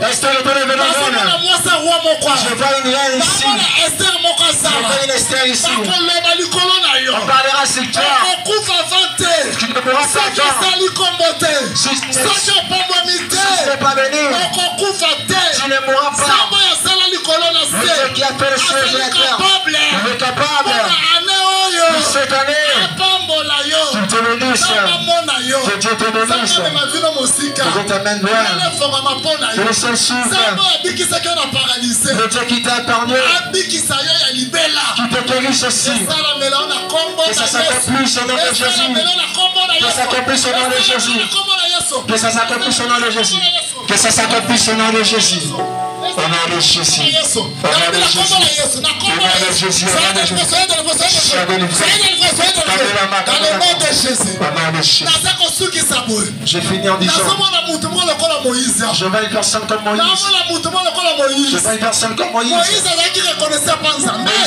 Esther est tombée dans le monde. Je vois une reine ici. Je vois une Esther ici. On parlera sur toi. Tu ne pourras pas faire. Si tu n'es pas béni, tu ne mourras pas. Dieu qui a fait les choses de la terre, il est capable. Cette année, tu te bénisses. Que Dieu te bénisse. Que Dieu t'amène loin. Que le ciel s'ouvre. Le Dieu qui t'a épargné, qui te guérisse aussi. Que ça s'accomplisse au nom de Jésus. Que ça s'accomplisse au nom de Jésus. Que ça s'accomplisse au nom de Jésus. Que ça s'accomplisse au nom de Jésus. Au nom de Jésus. Au nom de Jésus. Au nom de Jésus. Au nom de Jésus. Sois délivré. Dans le nom de Jésus. Au nom de Jésus. Je finis en disant, je vois une personne comme Moïse. Je vois une personne comme Moïse. Moïse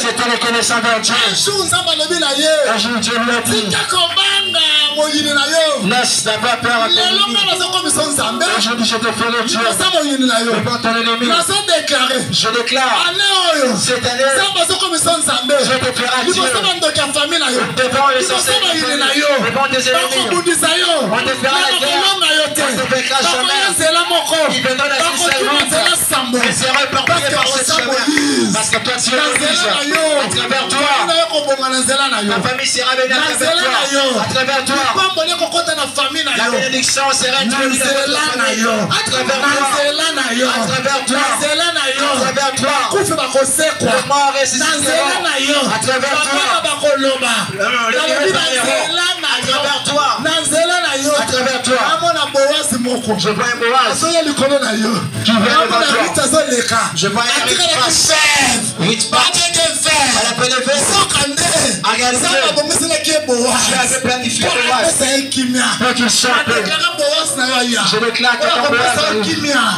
était reconnaissant vers Dieu. Un jour Dieu lui a dit, laisse d'avoir peur à ton ennemi. Aujourd'hui je te ferai Dieu devant ton ennemi. Je déclare, cette année, je te ferai Dieu devant les sorciers, devant tes ennemis. On te fera la guerre, on te vaincra jamais. Il viendra la suite et sera éparpillé par cette chemin. Parce que toi tu es l'église, à travers toi, ta famille sera bénie à travers toi. À travers toi, la bénédiction sera introduite à travers toi. À travers toi, à travers toi, le mort ressuscitera. À travers toi, à travers toi, à travers toi, je vois un Boaz qui vient devant toi. Je vois un Ritpat, elle appelle le verre. Regardez, je l'avais planifié Boaz pour qu'il sorte. Je déclare que ton Boaz,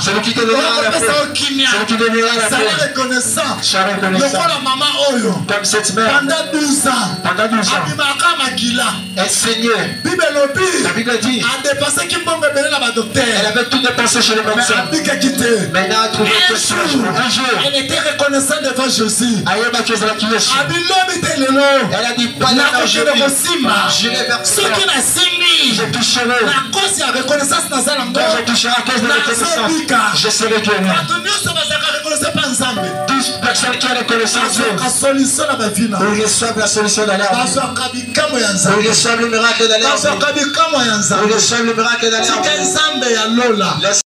celui qui te donnera la paix, celui qui donnera la paix, sois reconnaissant. Comme cette mère, pendant 12 ans, elle saignait. La Bible dit, elle avait tout dépensé chez les médecins. Maintenant, elle a trouvé que un jour, elle était reconnaissante devant Jésus. Elle a dit, pas là, je vais vers toi. Je toucherai. Quand je toucherai à cause de la reconnaissance, je serai guéri. 12 personnes qui ont reconnaissance Dieu, ils reçoivent la solution dans leur vie. Ils reçoivent le miracle dans leur vie. Ils reçoivent le miracle dans leur vie.